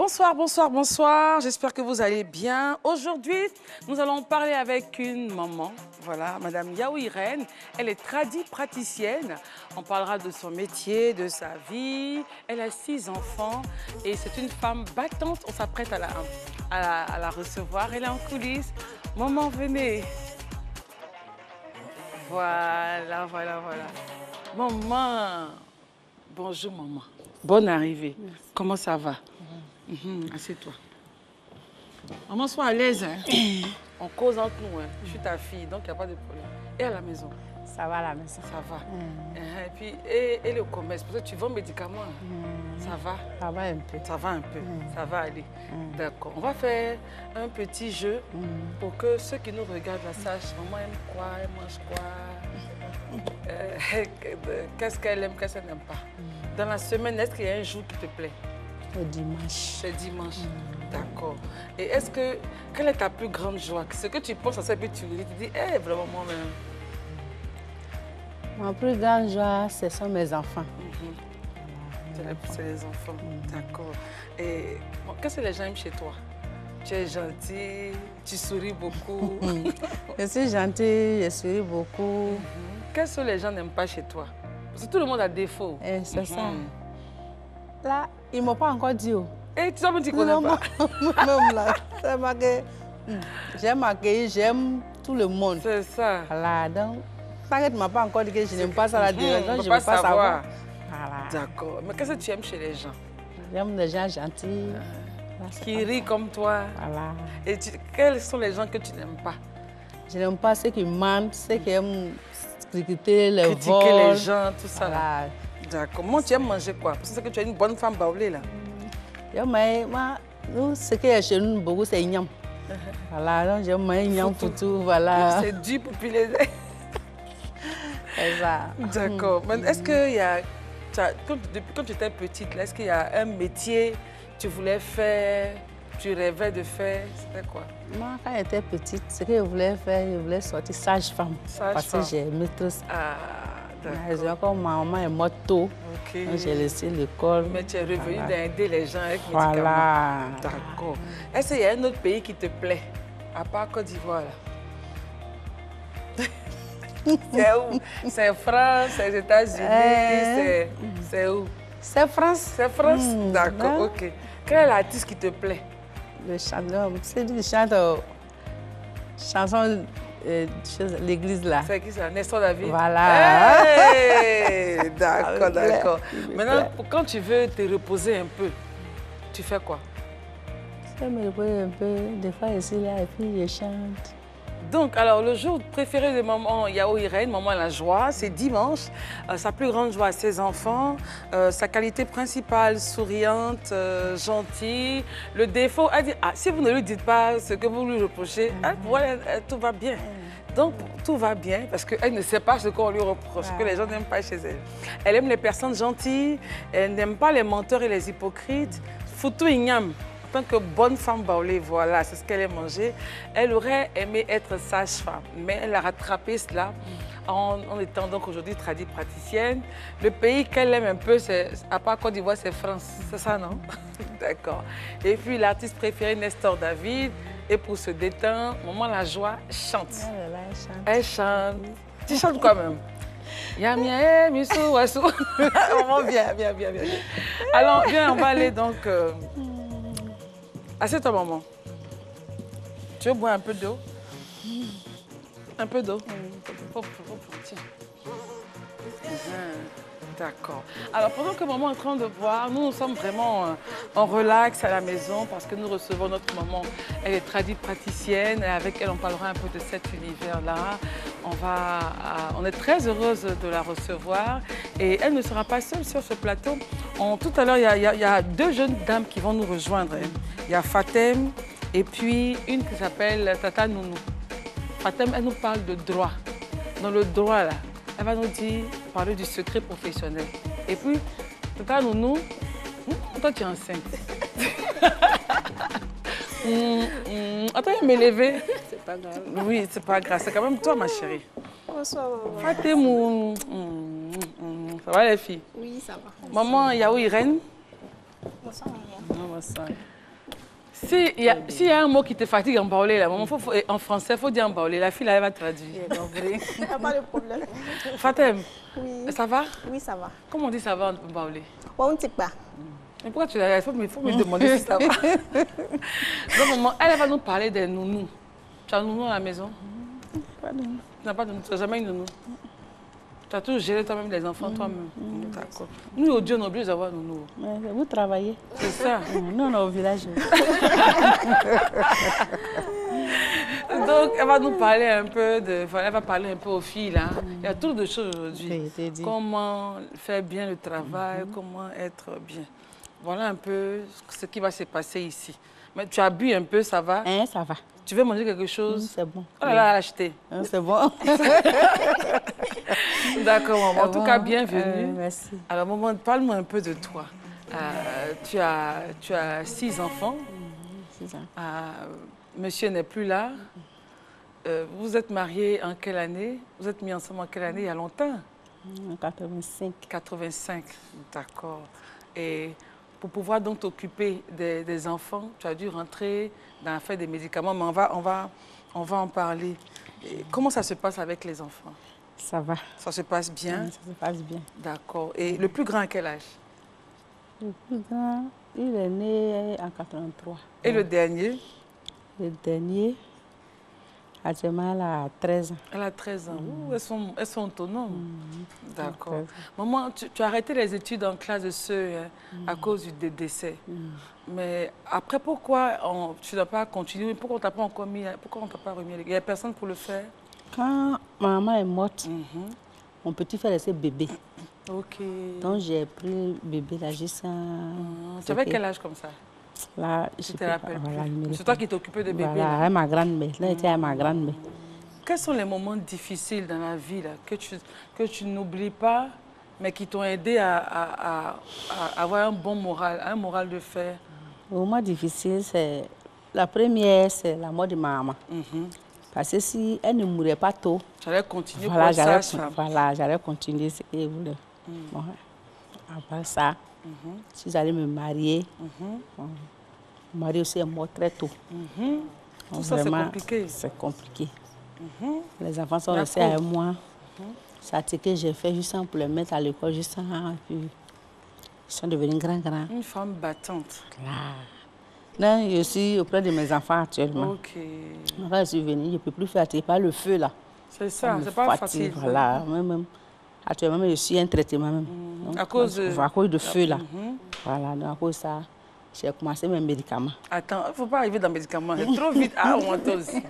Bonsoir, bonsoir, bonsoir. J'espère que vous allez bien. Aujourd'hui, nous allons parler avec une maman. Voilà, Madame Yao Irène. Elle est praticienne. On parlera de son métier, de sa vie. Elle a 6 enfants et c'est une femme battante. On s'apprête à la recevoir. Elle est en coulisses. Maman, venez. Voilà, voilà, voilà. Maman. Bonjour, maman. Bonne arrivée. Merci. Comment ça va? Assieds-toi. Maman, sois à l'aise. Hein. On cause entre nous. Hein. Je suis ta fille, donc il n'y a pas de problème. Et à la maison? Ça va à la maison. Ça va. Et puis, et le commerce? Parce que tu vends médicaments. Ça va? Ça va un peu. Ça va un peu. Ça va aller. D'accord. On va faire un petit jeu pour que ceux qui nous regardent la sachent. Maman aime quoi? Elle mange quoi? Qu'est-ce qu'elle aime? Qu'est-ce qu'elle n'aime pas? Dans la semaine, est-ce qu'il y a un jour qui te plaît? Le dimanche. Le dimanche. D'accord. Et est-ce que, quelle est ta plus grande joie? Ce que tu penses à ça, et puis tu te dis, hé, vraiment moi-même. Ma plus grande joie, ce sont mes enfants. C'est les enfants. D'accord. Et qu'est-ce que les gens aiment chez toi? Tu es gentil, tu souris beaucoup. Je suis gentille, je souris beaucoup. Qu'est-ce que les gens n'aiment pas chez toi? Parce que tout le monde a défaut. C'est ça. Là, ils ne m'ont pas encore dit. Et tu sais, tu ne connais pas. Même là, c'est marqué. J'aime accueillir, j'aime tout le monde. C'est ça. Voilà, donc, tant que tu ne m'as pas encore dit que je n'aime pas ça la direction, je ne veux pas savoir. Voilà. D'accord. Mais qu'est-ce que tu aimes chez les gens? J'aime les gens gentils. Qui rient comme toi. Voilà. Et quels sont les gens que tu n'aimes pas? Je n'aime pas ceux qui mentent, ceux qui aiment critiquer les vols. Critiquer les gens, tout ça. Voilà. D'accord. Moi, tu aimes manger quoi? Parce que tu es une bonne femme baoulée, là. Moi, nous, ce qui est chez nous, beaucoup, c'est ignam. Voilà, donc j'aime manger ignam pour tout, voilà. C'est dur pour piler. C'est ça. D'accord. Mais est-ce qu'il y a... Depuis quand tu étais petite, est-ce qu'il y a un métier que tu voulais faire, tu rêvais de faire? C'était quoi? Moi, quand j'étais petite, ce que je voulais faire, je voulais sortir sage-femme. Parce que j'ai maîtrise. Ah, d'accord. Encore ma maman est morte tôt. Okay. Donc j'ai laissé l'école. Mais tu es revenue d'aider les gens avec médicaments. Voilà. D'accord. Est-ce qu'il y a un autre pays qui te plaît, à part Côte d'Ivoire? C'est où? C'est France, c'est les États-Unis, c'est où? C'est France. C'est France? D'accord, ok. Quel est l'artiste qui te plaît? Le chanteur, c'est lui qui chante chanson de l'église là. C'est qui ça? Nestor David? Voilà. Hey, d'accord, d'accord. Maintenant, quand tu veux te reposer un peu, tu fais quoi? Je me repose un peu, des fois ici là, et puis je chante. Donc, alors, le jour préféré de maman Yao Irène, maman la joie, c'est dimanche. Sa plus grande joie, ses enfants. Sa qualité principale, souriante, gentille. Le défaut, elle dit, ah, si vous ne lui dites pas ce que vous lui reprochez, pour elle, tout va bien. Donc, tout va bien parce qu'elle ne sait pas ce qu'on lui reproche, ce que les gens n'aiment pas chez elle. Elle aime les personnes gentilles, elle n'aime pas les menteurs et les hypocrites. Foutou ignam. En tant que bonne femme baoulée, voilà, c'est ce qu'elle aime manger. Elle aurait aimé être sage-femme, mais elle a rattrapé cela en étant donc aujourd'hui praticienne. Le pays qu'elle aime un peu, à part Côte d'Ivoire, c'est France. C'est ça, non? D'accord. Et puis l'artiste préféré, Nestor David. Et pour se détendre, maman la joie chante. Elle chante. Tu chantes quoi même? Yamia, Missou, Wassou. Maman, viens. Alors, viens, on va aller donc... Assieds-toi, maman. Tu veux boire un peu d'eau? Un peu d'eau? Tiens. D'accord. Alors, pendant que maman est en train de boire, nous sommes vraiment en relax à la maison parce que nous recevons notre maman. Elle est praticienne et avec elle, on parlera un peu de cet univers-là. On est très heureuse de la recevoir et elle ne sera pas seule sur ce plateau. Tout à l'heure, il y a 2 jeunes dames qui vont nous rejoindre. Il y a Fatem et puis une qui s'appelle Tata Nounou. Fatem, elle nous parle de droit. Dans le droit, là, elle va nous parler du secret professionnel. Et puis, Tata Nounou, toi, tu es enceinte. Attends, il m'est levé. C'est pas grave. Oui, c'est pas grave. C'est quand même toi, ma chérie. Bonsoir, maman. Fatem, ça va, les filles? Oui, ça va. Maman Yao Irène. Bonsoir, maman. Bonsoir. S'il y a un mot qui te fatigue en parler, là, en français, il faut dire en parler. La fille, là, elle va traduire. Il n'y a pas de problème. Fatem, Oui. ça va? Oui, ça va. Comment on dit ça va en parler? On ne sait pas. Mais pourquoi tu l'as? Il faut me demander si ça va. Donc, maman, elle va nous parler des nounous. Tu as un nounou à la maison? Pas de nounou. Tu n'as pas de nounou? Tu n'as jamais une nounou? Tu as toujours géré toi-même les enfants, toi-même? D'accord. Nous, au Dieu, on est obligé d'avoir une nounou. Vous travaillez. C'est ça. Nous, on est au village. Donc, elle va nous parler un peu de... Elle va parler un peu aux filles, là. Il y a trop de choses aujourd'hui. Comment faire bien le travail, comment être bien. Voilà un peu ce qui va se passer ici. Mais tu as bu un peu, ça va? Hein, ça va. Tu veux manger quelque chose? C'est bon. Oh là là, acheter. C'est bon. D'accord, maman. En tout cas, bienvenue. Merci. Alors, maman, parle-moi un peu de toi. Tu as 6 enfants. 6 ans. Monsieur n'est plus là. Vous êtes mariés en quelle année? Vous êtes mis ensemble en quelle année? Il y a longtemps? En 85. 85, d'accord. Et pour pouvoir donc t'occuper des enfants, tu as dû rentrer dans l'affaire des médicaments, mais on va en parler. Et comment ça se passe avec les enfants? Ça va. Ça se passe bien? Ça se passe bien. D'accord. Et le plus grand à quel âge? Le plus grand, il est né en 83. Et le dernier? Le dernier, actuellement, elle a 13 ans. Elle a 13 ans. Ouh, elles sont autonomes. D'accord. Maman, tu as arrêté les études en classe de CE à cause du décès. Mais après, pourquoi tu n'as pas continué? Pourquoi on t'a pas encore mis? Pourquoi on t'a pas remis? Il n'y a personne pour le faire? Quand ma maman est morte, mon petit frère est bébé. Ok. Donc j'ai pris le bébé là jusqu'à... Tu avais quel âge comme ça? Là, Je te rappelle voilà, plus. C'est toi qui t'occupais de bébé? Voilà, avec ma grand-mère. Là, j'étais avec ma grand-mère. Quels sont les moments difficiles dans la vie là, que tu n'oublies pas, mais qui t'ont aidé à avoir un bon moral, un moral de fer? Le moment difficile, c'est... La première, c'est la mort de ma maman. Parce que si elle ne mourait pas tôt, j'allais continuer voilà, j'allais continuer ce qu'elle voulait. Bon, après ça, si j'allais me marier, mon mari aussi est mort très tôt. Tout ça, c'est compliqué. C'est compliqué. Les enfants sont restés avec moi. C'est ce que j'ai fait juste pour les mettre à l'école, juste puis ils sont devenus grands. Une femme battante. Là, je suis auprès de mes enfants actuellement. Ok. Quand je suis venue, je ne peux plus faire attirer par le feu là. C'est ça, c'est pas facile. Voilà, même, actuellement, je suis un traitement même. Donc, à cause de feu là. Voilà, donc à cause de ça, j'ai commencé mes médicaments. Attends, il ne faut pas arriver dans les médicaments. C'est trop vite. Ah, on entend aussi.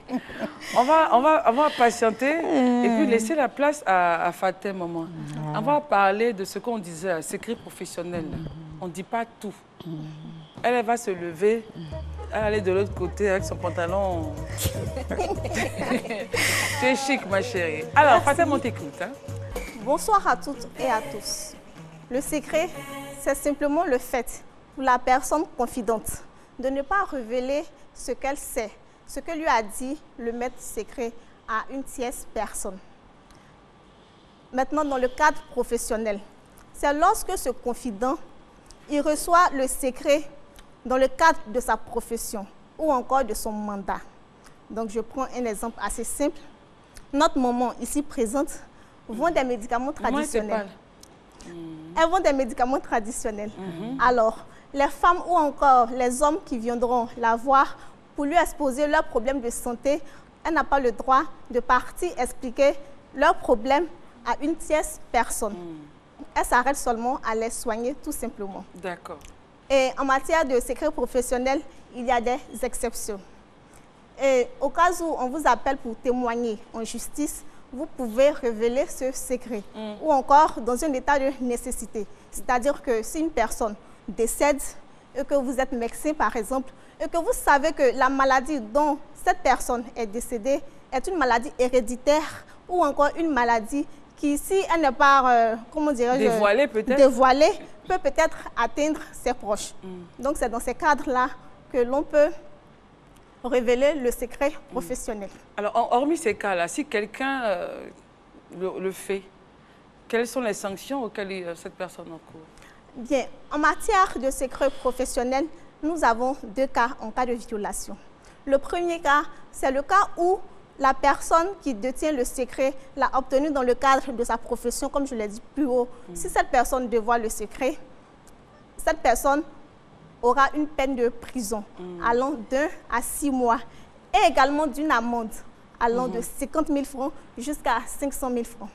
On va patienter et puis laisser la place à Fatem, maman. On va parler de ce qu'on disait, secret professionnel. On ne dit pas tout. Elle va se lever, elle va aller de l'autre côté avec son pantalon. Tu es chic, ma chérie. Alors, Fatem, on t'écoute. Bonsoir à toutes et à tous. Le secret, c'est simplement le fait pour la personne confidente de ne pas révéler ce qu'elle sait, ce que lui a dit le maître secret à une tierce personne. Maintenant, dans le cadre professionnel, c'est lorsque ce confident il reçoit le secret dans le cadre de sa profession ou encore de son mandat. Donc, je prends un exemple assez simple. Notre maman, ici présente, vend des médicaments traditionnels. Elles vendent des médicaments traditionnels. Alors, les femmes ou encore les hommes qui viendront la voir pour lui exposer leurs problèmes de santé, elle n'a pas le droit de partir expliquer leurs problèmes à une tierce personne. Elle s'arrête seulement à les soigner tout simplement. D'accord. Et en matière de secret professionnel, il y a des exceptions. Et au cas où on vous appelle pour témoigner en justice, vous pouvez révéler ce secret. Ou encore dans un état de nécessité. C'est-à-dire que si une personne décède et que vous êtes médecin par exemple, et que vous savez que la maladie dont cette personne est décédée est une maladie héréditaire ou encore une maladie qui, si elle n'est pas, comment dirais-je, dévoilée peut-être, peut peut-être atteindre ses proches. Donc c'est dans ces cadres-là que l'on peut révéler le secret professionnel. Alors, hormis ces cas-là, si quelqu'un le fait, quelles sont les sanctions auxquelles cette personne encourt? Bien, en matière de secret professionnel, nous avons 2 cas en cas de violation. Le premier cas, c'est le cas où la personne qui détient le secret l'a obtenu dans le cadre de sa profession, comme je l'ai dit plus haut. Si cette personne dévoile le secret, cette personne aura une peine de prison allant d'1 à 6 mois et également d'une amende allant de 50 000 francs jusqu'à 500 000 francs.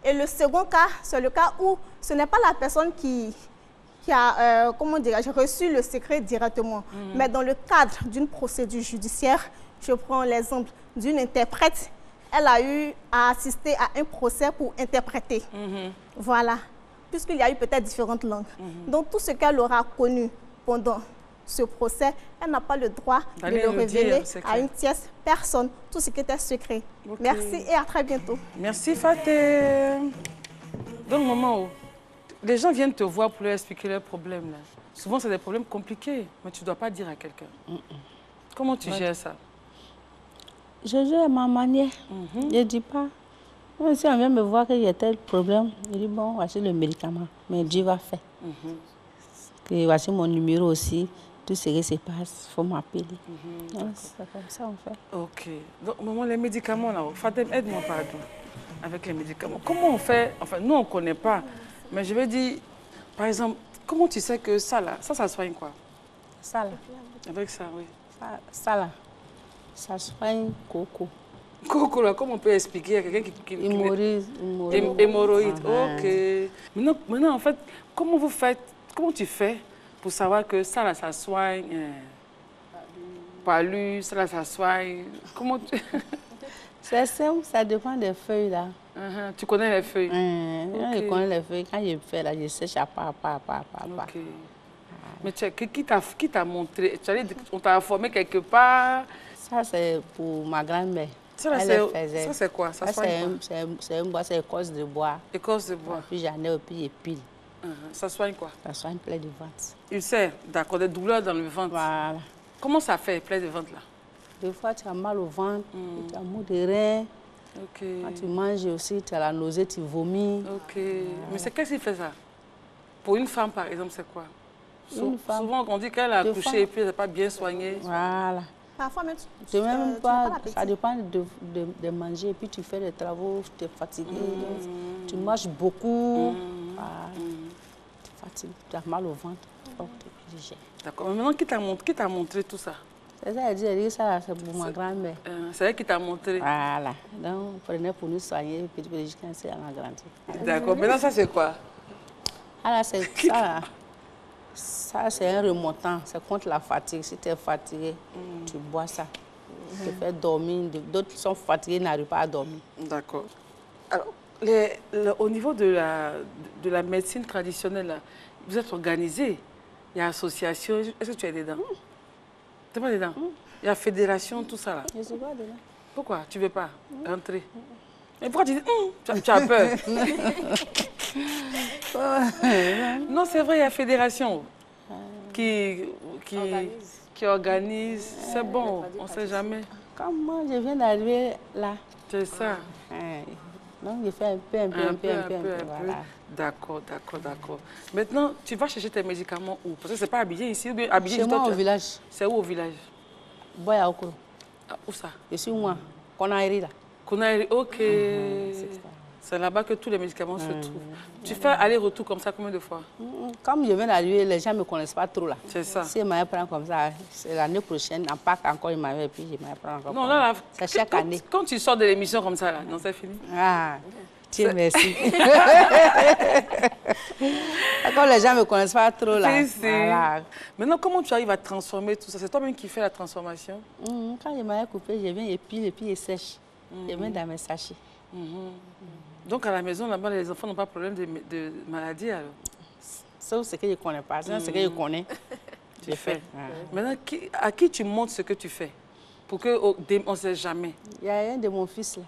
Et le second cas, c'est le cas où ce n'est pas la personne qui a reçu le secret directement, mais dans le cadre d'une procédure judiciaire. Je prends l'exemple d'une interprète. Elle a eu à assister à un procès pour interpréter. Voilà, puisqu'il y a eu peut-être différentes langues. Donc, tout ce qu'elle aura connu pendant ce procès, elle n'a pas le droit de le révéler à une tierce personne, tout ce qui était secret. Okay. Merci et à très bientôt. Merci Faté. Dans le moment où les gens viennent te voir pour leur expliquer leurs problèmes, là. Souvent c'est des problèmes compliqués, mais tu ne dois pas dire à quelqu'un. Comment tu gères ça? Je gère à ma manière. Je ne dis pas. Même si on vient me voir qu'il y a tel problème, je dis bon, voici le médicament, mais Dieu va faire. Et voici mon numéro aussi. Tout ce qui se passe, il faut m'appeler. C'est comme ça, on fait. Ok. Donc, maman, les médicaments, là, Fatem, aide-moi, pardon, avec les médicaments. Comment on fait? Enfin, nous, on ne connaît pas. Mais je veux dire, par exemple, comment tu sais que ça, là, ça soigne quoi? Ça, là. Avec ça, oui. Ça, là, ça soigne coco. Coco, là, comment on peut expliquer à quelqu'un qui... Hémorroïdes, ok. Maintenant, en fait, comment vous faites, comment tu fais pour savoir que ça, là, ça soigne palu, ça, là, ça soigne... Comment tu... C'est simple, ça dépend des feuilles, là. Tu connais les feuilles? Je connais les feuilles. Quand je fais, là, je sèche à pas. Ok. Mais qui t'a montré? Tu as dit, on t'a informé quelque part? Ça, c'est pour ma grand-mère. Ça, c'est quoi? Ça, c'est une bois, c'est écorce de bois. Écorce de bois. Puis j'en ai, puis je pile. Ça soigne quoi? Ça soigne plein de ventre. Ulcère, d'accord, des douleurs dans le ventre. Voilà. Comment ça fait, plein de ventre là? Des fois, tu as mal au ventre, tu as mal de reins. Quand tu manges aussi, tu as la nausée, tu vomis. Mais c'est qu'est-ce qui fait ça? Pour une femme, par exemple, c'est quoi? Femme, souvent, on dit qu'elle a accouché et puis elle n'est pas bien soignée. Voilà. Parfois, même, ça dépend de manger. Et puis, tu fais des travaux, tu es fatigué. Tu marches beaucoup. Tu es fatigué, tu as mal au ventre. D'accord. Mais maintenant, qui t'a montré tout ça? C'est ça, elle dit ça, c'est pour ma grand-mère. C'est elle qui t'a montré? Voilà. Donc, on prenait pour nous soigner, puis jusqu'à ce qu'elle a grandi. D'accord. Maintenant, ça, c'est quoi? Alors, c'est ça. Ça, c'est un remontant. C'est contre la fatigue. Si tu es fatigué, tu bois ça. Tu te fais dormir. D'autres sont fatigués, n'arrivent pas à dormir. D'accord. Alors, au niveau de la médecine traditionnelle, là, vous êtes organisé. Il y a association. Est-ce que tu es dedans? Tu n'es pas dedans? Il y a fédération, tout ça là. Je ne suis pas dedans. Pourquoi? Tu ne veux pas rentrer? Mais pourquoi tu dis tu as peur? Non, c'est vrai, il y a fédération qui organise. C'est bon, on ne sait jamais. Comme moi, je viens d'arriver là. C'est ça. Donc, je fais un peu. Voilà. D'accord. Maintenant, tu vas chercher tes médicaments où? Parce que ce n'est pas Abidjan ici. Abidjan, chez moi, au village. C'est où au village? Boya Okoro. Où ça? Je suis moi. Konaïri là. Konaïri, ok. C'est là-bas que tous les médicaments se trouvent. Tu fais aller-retour comme ça combien de fois? Comme je viens d'arriver, les gens ne me connaissent pas trop là. C'est ça. Si ils m'avaient pris comme ça, c'est l'année prochaine, en Pâques encore, ils m'avaient pris, je m'avais pris encore. Non, là, c'est chaque année. Quand tu sors de l'émission comme ça, là, non, c'est fini. Ah, Dieu merci. Comme les gens ne me connaissent pas trop là. Voilà. Maintenant, comment tu arrives à transformer tout ça? C'est toi-même qui fais la transformation? Quand je m'avais coupé, je viens et pile et puis je sèche. Je mets dans mes sachets. Donc à la maison, là-bas, les enfants n'ont pas de problème de maladie alors? Sauf ce que je ne connais pas. C'est ce que je connais. Tu fais. Maintenant, à qui tu montres ce que tu fais? Pour qu'on ne sait jamais. Il y a un de mon fils là.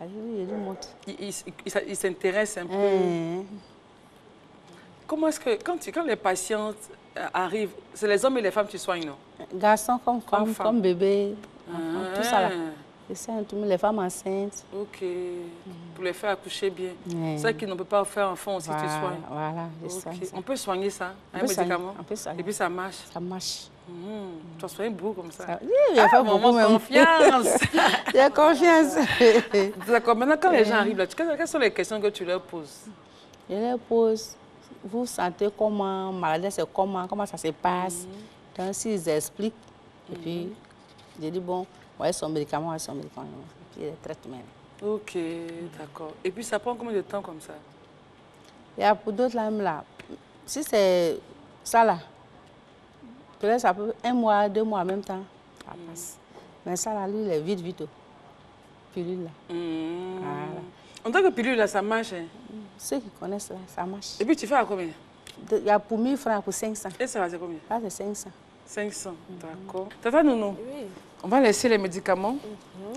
Je lui montre. Il s'intéresse un peu. Comment est-ce que, quand les patientes arrivent, c'est les hommes et les femmes que tu soignes, non? Garçons comme bébé, tout ça là. les femmes enceintes. Ok. Pour les faire accoucher bien. Ouais. Ceux qui ne peuvent pas faire enfant aussi, Voilà, tu soignes. voilà, je Ok. soigne ça. On peut soigner ça, un peut soigner, médicament. on peut soigner. Et puis ça marche. Ça marche. Tu as soigné beaucoup comme ça. Oui, il faut beaucoup même. Confiance. J'ai confiance. D'accord. Maintenant, quand les gens arrivent là, quelles sont les questions que tu leur poses? Je leur pose, vous sentez comment, maladie c'est comment ça se passe. Donc s'ils expliquent, et puis je dis bon, voyez son médicament, et puis les traitements. Ok, d'accord. Et puis ça prend combien de temps comme ça? Il y a pour d'autres là, si c'est ça là, peut-être ça peut 1 mois, 2 mois en même temps, ça passe. Mais ça là, lui, il est vite, pilule là. Voilà. En tant que pilule là, ça marche. Hein? Ceux qui connaissent là, ça marche. Et puis tu fais à combien? Il y a pour 1000 francs, pour 500. Et ça va, c'est combien? Là, c'est 500. 500, d'accord. Tata Nounou, Oui, on va laisser les médicaments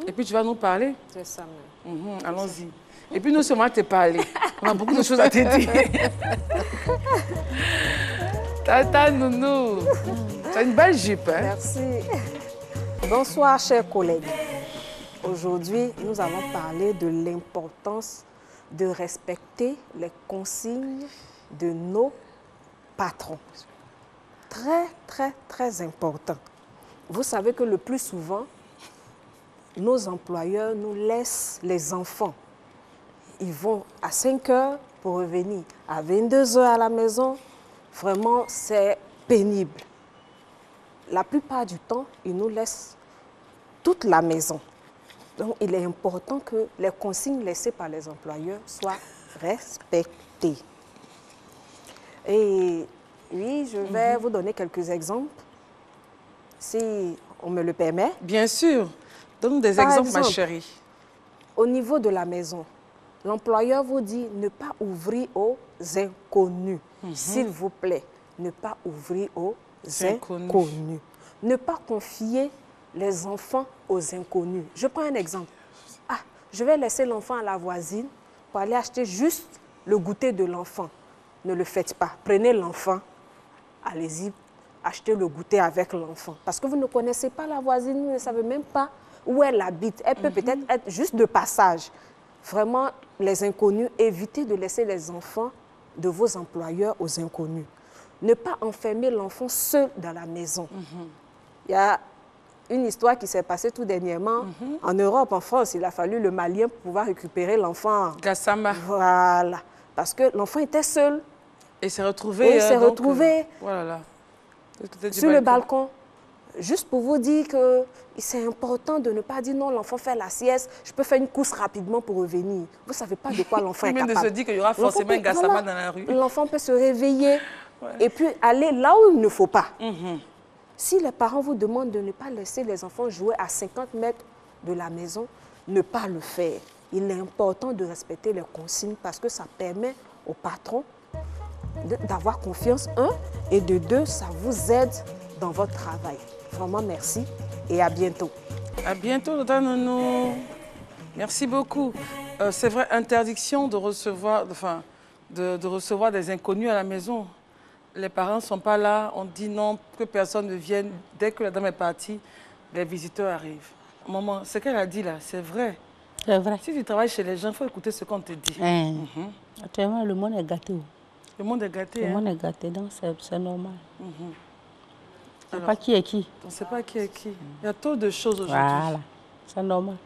et puis tu vas nous parler. c'est ça même. Allons-y. Et puis nous, on va te parler. On a beaucoup de choses à te dire. Tata Nounou, tu as une belle jupe, hein? Merci. Bonsoir, chers collègues. Aujourd'hui, nous allons parler de l'importance de respecter les consignes de nos patrons. Très important. Vous savez que le plus souvent, nos employeurs nous laissent les enfants. Ils vont à 5 heures pour revenir à 22 heures à la maison. Vraiment, c'est pénible. La plupart du temps, ils nous laissent toute la maison. Donc, il est important que les consignes laissées par les employeurs soient respectées. Et oui, je vais vous donner quelques exemples, si on me le permet. Bien sûr. Donne-nous des exemples, ma chérie. Au niveau de la maison, l'employeur vous dit ne pas ouvrir aux inconnus. S'il vous plaît, ne pas ouvrir aux inconnus. Ne pas confier les enfants aux inconnus. Je prends un exemple. Ah, je vais laisser l'enfant à la voisine pour aller acheter juste le goûter de l'enfant. Ne le faites pas. Prenez l'enfant, allez-y, achetez le goûter avec l'enfant. Parce que vous ne connaissez pas la voisine, vous ne savez même pas où elle habite. Elle peut peut-être être juste de passage. Vraiment, les inconnus, évitez de laisser les enfants de vos employeurs aux inconnus. Ne pas enfermer l'enfant seul dans la maison. Il y a une histoire qui s'est passée tout dernièrement en Europe, en France. Il a fallu le Malien pour pouvoir récupérer l'enfant. Gassama. Voilà. Parce que l'enfant était seul. Et s'est retrouvé, Oui, il s'est retrouvé voilà. sur le balcon. Juste pour vous dire que c'est important de ne pas dire non, l'enfant fait la sieste, je peux faire une course rapidement pour revenir. Vous ne savez pas de quoi l'enfant est capable. De se dire qu'il y aura forcément un Gassama dans la rue. L'enfant peut se réveiller et puis aller là où il ne faut pas. Si les parents vous demandent de ne pas laisser les enfants jouer à 50 mètres de la maison, ne pas le faire. Il est important de respecter les consignes parce que ça permet au patron d'avoir confiance, et de 2, ça vous aide dans votre travail. Vraiment, merci et à bientôt. À bientôt, Tata Nounou. Merci beaucoup. C'est vrai, interdiction de recevoir, de recevoir des inconnus à la maison. Les parents ne sont pas là, on dit non, que personne ne vienne. Dès que la dame est partie, les visiteurs arrivent. Maman, ce qu'elle a dit là, c'est vrai. C'est vrai. Si tu travailles chez les gens, il faut écouter ce qu'on te dit. Actuellement, le monde est gâté. Le monde est gâté. Le monde est gâté, donc c'est normal. On ne sait pas qui est qui. On ne sait pas qui est qui. Il y a trop de choses aujourd'hui. Voilà, c'est normal.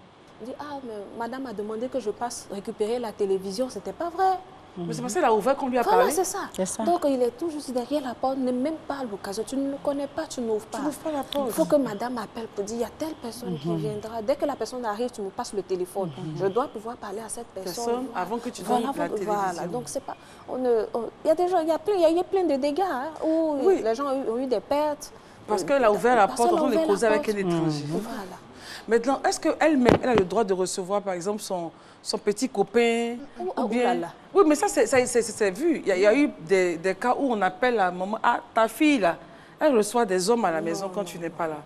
Il dit, ah, mais madame a demandé que je passe récupérer la télévision, c'était pas vrai. Mais c'est parce qu'elle a ouvert qu'on lui a Voilà, parlé. c'est ça. Donc, il est toujours derrière la porte, n'est même pas à l'occasion. Tu ne le connais pas, tu n'ouvres pas. Tu n'ouvres pas la porte. Il faut que madame appelle pour dire, il y a telle personne qui viendra. Dès que la personne arrive, tu me passes le téléphone. Je dois pouvoir parler à cette personne. Avant que tu donnes la télévision. Voilà, donc c'est pas... Il y a des gens, il y a eu plein de dégâts où les gens ont eu des pertes. Parce qu'elle a ouvert la porte, on de causer avec un étranger. Voilà. Maintenant, est-ce qu'elle-même, elle a le droit de recevoir, par exemple, son petit copain ou bien... Oui, mais ça, c'est vu. Il y a eu des cas où on appelle la maman, ah, ta fille, là, elle reçoit des hommes à la maison quand tu n'es pas là.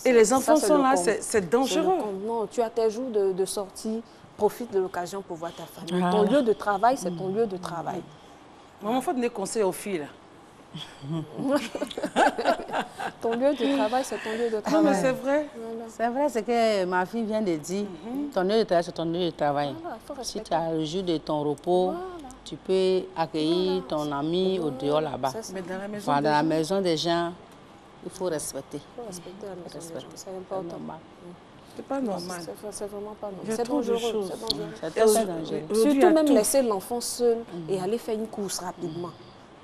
Et les enfants sont là, c'est dangereux. Non, tu as tes jours de sortie, profite de l'occasion pour voir ta famille. Ton lieu de travail, c'est ton lieu de travail. Maman, il faut donner conseil aux filles, là. Ton lieu de travail, c'est ton lieu de travail. Non, mais c'est vrai. Voilà. C'est vrai, c'est que ma fille vient de dire. Ton lieu de travail, c'est ton lieu de travail. Voilà, si tu as le jour de ton repos, tu peux accueillir ton ami au dehors là-bas. Mais dans la maison, voilà, dans la maison des gens, il faut respecter. Il faut respecter la maison des gens, c'est important. C'est pas normal. C'est vraiment pas normal. C'est dangereux. C'est très dangereux. Surtout même laisser l'enfant seul et aller faire une course rapidement.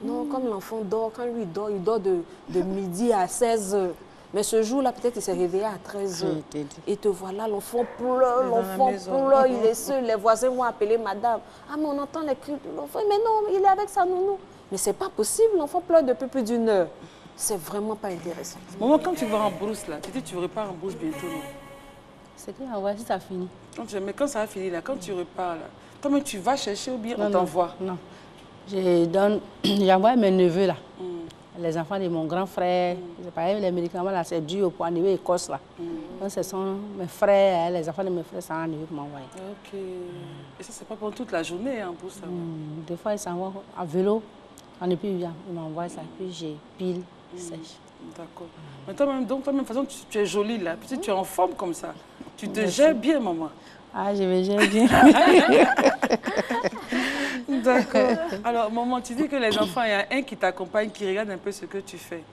Non, comme l'enfant dort, quand lui dort, il dort de midi à 16 h. Mais ce jour-là, peut-être il s'est réveillé à 13 h. Et te voilà, l'enfant pleure, il est seul. Les voisins vont appeler madame. Ah, mais on entend les cris de l'enfant. Mais non, il est avec sa nounou. Mais c'est pas possible, l'enfant pleure depuis plus d'1 heure. C'est vraiment pas intéressant. Maman, quand tu vas en brousse, là, tu dis tu repars en brousse bientôt, non? C'est que si ça finit. Mais quand ça va finir, là, quand tu repars, là, toi-même tu vas chercher ou bien on t'envoie? Non. J'envoie mes neveux, là. Les enfants de mon grand frère. Pareil, les médicaments, là, c'est dû pour arriver à Écosse, là. Donc, ce sont mes frères, les enfants de mes frères, ça en arrive pour m'envoyer. Ok. Et ça, c'est pas pour toute la journée, hein, pour ça? Des fois, ils s'envoient à vélo. Et puis, ils m'envoient ça. Puis, j'ai pile sèche. D'accord. Mais toi-même, donc, toi-même, de toute façon, tu es jolie, là. Puis, tu es en forme comme ça. Tu te gères bien, maman. Ah, je me gère bien. D'accord. Alors, maman, tu dis que les enfants, il y a un qui t'accompagne, qui regarde un peu ce que tu fais.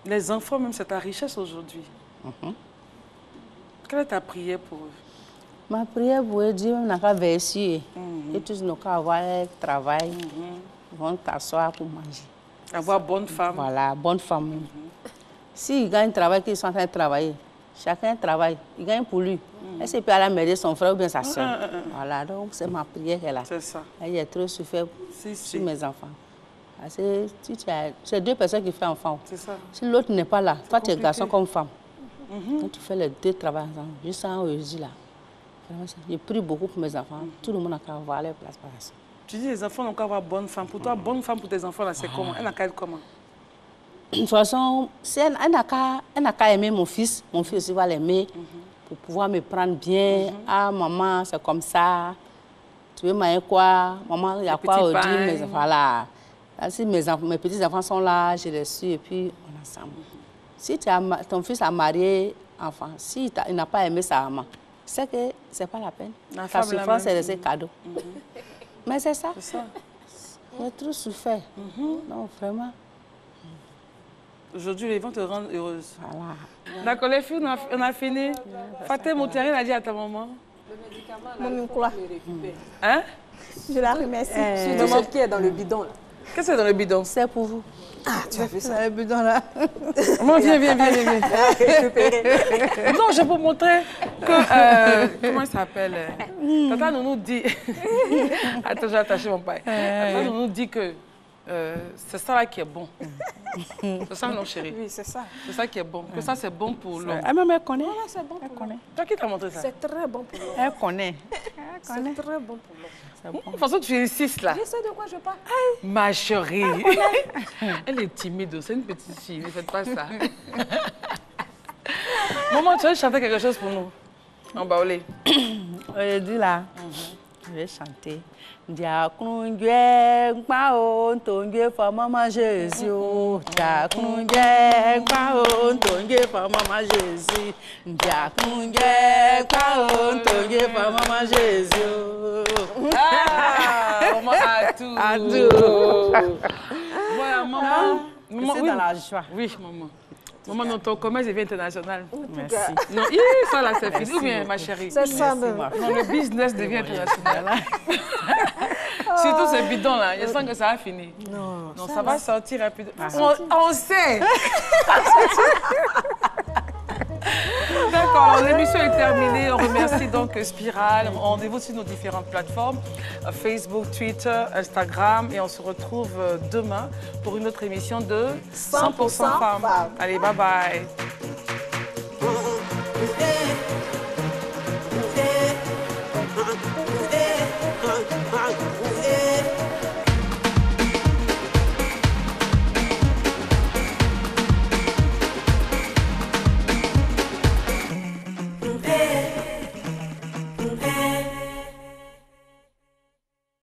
Les enfants, même, c'est ta richesse aujourd'hui. Quelle est ta prière pour eux? Ma prière pour eux, Dieu n'a qu'à veiller. Et tous n'ont qu'à avoir un travail. Ils vont t'asseoir pour manger. Avoir bonne femme. Voilà, bonne femme. S'ils gagnent un travail, qu'ils sont en train de travailler, chacun travaille, il gagne pour lui. Est-ce qu'il peut aller m'aider son frère ou bien sa soeur? Voilà, donc c'est ma prière qu'elle a. C'est ça. Elle a trop souffert sur mes enfants. Si c'est 2 personnes qui font enfant. C'est ça. Si l'autre n'est pas là, toi tu es garçon comme femme. Donc tu fais les 2 travaux ensemble, juste en aujourd'hui là. Je prie beaucoup pour mes enfants. Tout le monde a qu'à avoir leur place par ça. Tu dis les enfants n'ont qu'à avoir bonne femme. Pour toi, bonne femme pour tes enfants, là, c'est comment? Elle n'a qu'à être comment? De toute façon, si elle n'a qu'à aimer mon fils aussi va l'aimer pour pouvoir me prendre bien. Ah, maman, c'est comme ça. Tu veux manger quoi? Maman, il y a quoi aujourd'hui? Mes enfants là. Si mes petits-enfants sont là, je les suis et puis on est ensemble. Si ton fils a marié enfant, s'il n'a pas aimé sa maman, c'est que ce n'est pas la peine. Ta souffrance, c'est de ses cadeaux. Mais c'est ça. J'ai trop souffert. Non, vraiment. Aujourd'hui, ils vont te rendre heureuse. Voilà. D'accord, les filles, on a fini. Fatima Moutérine a dit à ta maman. Le médicament, quoi? Hein? Je la remercie. Surtout celle qui est dans le bidon. Qu'est-ce que c'est dans le bidon? C'est pour vous. Ah, tu as vu ça? Dans le bidon là. Maman, viens. Non, je vais vous montrer que... comment il s'appelle? Tata nous dit... Attends, j'ai attaché mon paille. Tata nous dit que c'est ça là qui est bon. C'est ça, non, chérie? Oui, c'est ça. C'est ça qui est bon. Que ça, c'est bon pour l'homme. Elle connaît. Voilà, c'est bon pour l'homme. Toi qui t'as montré ça? C'est très bon pour l'homme. Elle connaît. C'est très bon pour l'homme. De toute façon, tu insistes là. Je sais de quoi je parle. Ma chérie. Elle est timide, c'est une petite fille. Ne faites pas ça. Maman, tu veux chanter quelque chose pour nous? En baoulé. Je dis là. Je vais chanter. Diakunje pao tonje for maman Jésus. Diakunje pao tonje for maman Jésus. Diakunje pao tonje for maman Jésus. Ah, maman Atou. Voilà, maman. Maman, C'est dans la joie. Oui, maman. Maman, notre commerce devient international. Merci. Non, ça là, c'est fini. Ou bien, ma chérie? C'est ça même. Non, le business devient international. Surtout ce bidon là, je sens que ça va finir. Non, ça va sortir rapidement. On sait. D'accord, l'émission est terminée. On remercie donc Spiral. Rendez-vous sur nos différentes plateformes, Facebook, Twitter, Instagram. Et on se retrouve demain pour une autre émission de 100% femmes. Allez, bye bye.